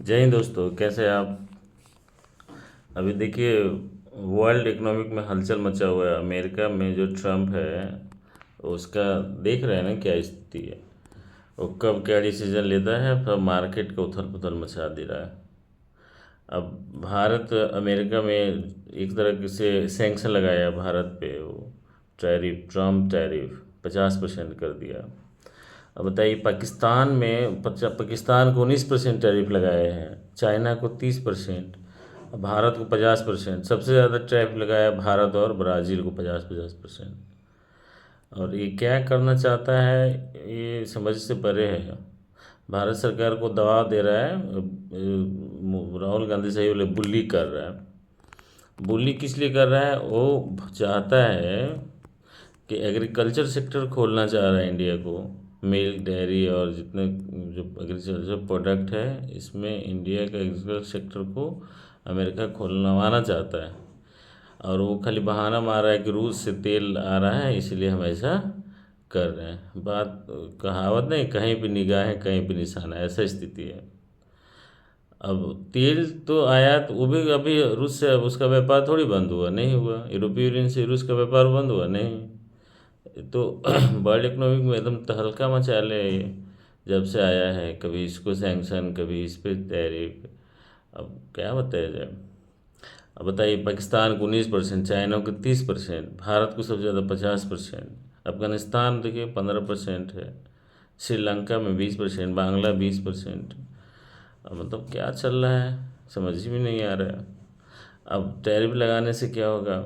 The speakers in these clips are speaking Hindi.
जय हिंद दोस्तों, कैसे हैं आप। अभी देखिए, वर्ल्ड इकोनॉमिक में हलचल मचा हुआ है। अमेरिका में जो ट्रम्प है उसका देख रहे हैं ना क्या स्थिति है। वो कब क्या डिसीजन लेता है, सब मार्केट को उथल पुथल मचा दे रहा है। अब भारत अमेरिका में एक तरह से सैंक्शन लगाया भारत पे। वो टैरिफ, ट्रम्प टैरिफ 50% कर दिया। अब बताइए, पाकिस्तान में पाकिस्तान को 19% टैरिफ लगाए हैं, चाइना को 30%, भारत को 50%। सबसे ज़्यादा टैरिफ लगाया है भारत और ब्राज़ील को 50-50%। और ये क्या करना चाहता है, ये समझ से परे है। भारत सरकार को दबाव दे रहा है। राहुल गांधी सही बोले, बुल्ली कर रहा है। बुल्ली किस लिए कर रहा है, वो चाहता है कि एग्रीकल्चर सेक्टर खोलना चाह रहा है इंडिया को। मिल्क, डेयरी और जितने जो एग्रीकल्चर प्रोडक्ट है, इसमें इंडिया का एग्रीकल्चर सेक्टर को अमेरिका खोलवाना चाहता है। और वो खाली बहाना मार रहा है कि रूस से तेल आ रहा है, इसलिए हम ऐसा कर रहे हैं। बात, कहावत नहीं, कहीं भी निगाहें कहीं भी निशाना, ऐसा स्थिति है। अब तेल तो आयात, वो भी अभी रूस से, उसका व्यापार थोड़ी बंद हुआ, नहीं हुआ। यूरोपीय यूनियन से रूस का व्यापार बंद हुआ नहीं। तो वर्ल्ड इकोनॉमिक में एकदम तहलका मचा ले ये। जब से आया है, कभी इसको सैंक्शन, कभी इस पे टैरिफ। अब क्या बताया जाए। अब बताइए, पाकिस्तान को 19%, चाइना को 30%, भारत को सबसे ज़्यादा 50%, अफगानिस्तान देखिए 15% है, श्रीलंका में 20%, बांग्ला 20%। अब मतलब क्या चल रहा है, समझ में नहीं आ रहा है। अब टैरिफ लगाने से क्या होगा।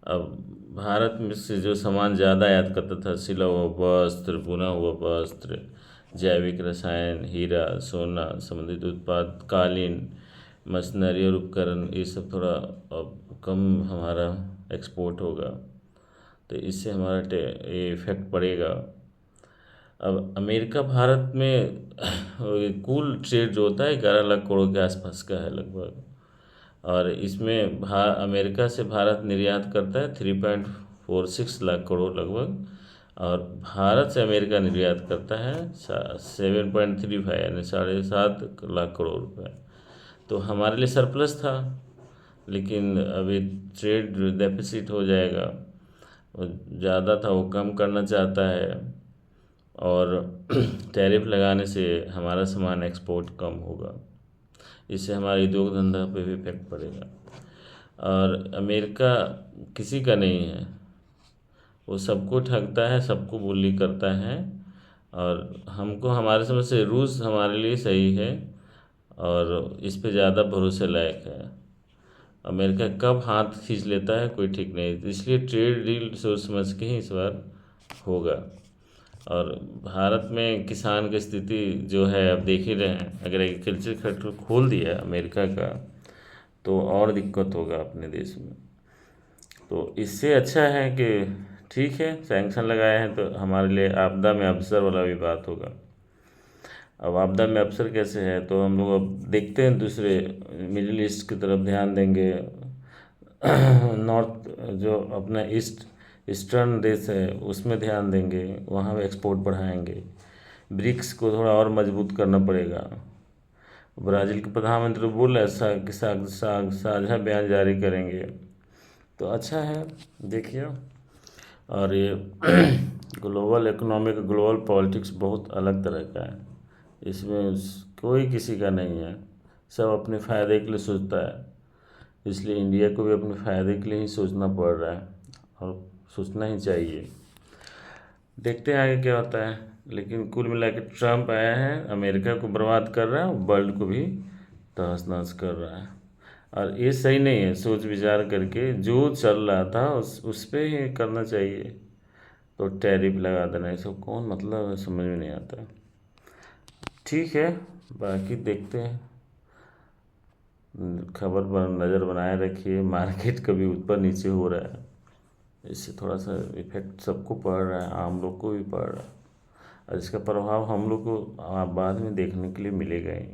अब भारत में से जो सामान ज़्यादा आयात करता था, सिला हुआ वस्त्र, बुना हुआ वस्त्र, जैविक रसायन, हीरा, सोना संबंधित उत्पाद, कालीन, मशीनरी और उपकरण, ये सब थोड़ा अब कम हमारा एक्सपोर्ट होगा। तो इससे हमारा ये इफेक्ट पड़ेगा। अब अमेरिका भारत में कुल ट्रेड जो होता है 11 लाख करोड़ के आसपास का है लगभग। और इसमें अमेरिका से भारत निर्यात करता है 3.46 लाख करोड़ लगभग। और भारत से अमेरिका निर्यात करता है 7.35, यानी 7.5 लाख करोड़ रुपए। तो हमारे लिए सरप्लस था। लेकिन अभी ट्रेड डेफिसिट हो जाएगा। वो ज़्यादा था, वो कम करना चाहता है। और टैरिफ लगाने से हमारा सामान एक्सपोर्ट कम होगा। इससे हमारे उद्योग धंधा पे भी इफेक्ट पड़ेगा। और अमेरिका किसी का नहीं है, वो सबको ठगता है, सबको बुली करता है। और हमको, हमारे समझ से रूस हमारे लिए सही है और इस पे ज़्यादा भरोसे लायक है। अमेरिका कब हाथ खींच लेता है कोई ठीक नहीं, इसलिए ट्रेड डील सोच समझ के ही इस बार होगा। और भारत में किसान की स्थिति जो है, अब देख ही रहे हैं। अगर एग्रीकल्चर सेक्टर खोल दिया अमेरिका का, तो और दिक्कत होगा अपने देश में। तो इससे अच्छा है कि ठीक है, सैंक्शन लगाए हैं तो हमारे लिए आपदा में अवसर वाला भी बात होगा। अब आपदा में अवसर कैसे है, तो हम लोग अब देखते हैं दूसरे मिडिल ईस्ट की तरफ ध्यान देंगे। नॉर्थ, जो अपना ईस्टर्न देश है उसमें ध्यान देंगे, वहाँ एक्सपोर्ट बढ़ाएंगे। ब्रिक्स को थोड़ा और मजबूत करना पड़ेगा। ब्राज़ील के प्रधानमंत्री बोल रहे हैं साझा बयान जारी करेंगे, तो अच्छा है, देखिए। और ये ग्लोबल इकोनॉमिक, ग्लोबल पॉलिटिक्स बहुत अलग तरह का है। इसमें कोई किसी का नहीं है, सब अपने फ़ायदे के लिए सोचता है। इसलिए इंडिया को भी अपने फ़ायदे के लिए ही सोचना पड़ रहा है, और सोचना ही चाहिए। देखते हैं आगे क्या होता है। लेकिन कुल मिला के ट्रम्प आया है, अमेरिका को बर्बाद कर रहा है, वर्ल्ड को भी तहस नहस कर रहा है। और ये सही नहीं है, सोच विचार करके जो चल रहा था उस पे ही करना चाहिए। तो टैरिफ लगा देना, ये सब कौन मतलब है, समझ में नहीं आता। ठीक है, बाकी देखते हैं। खबर पर नज़र बनाए रखिए, मार्केट कभी ऊपर नीचे हो रहा है, इससे थोड़ा सा इफेक्ट सबको पड़ रहा है, आम लोग को भी पड़ रहा है। और इसका प्रभाव हम लोग को बाद में देखने के लिए मिलेगा ही।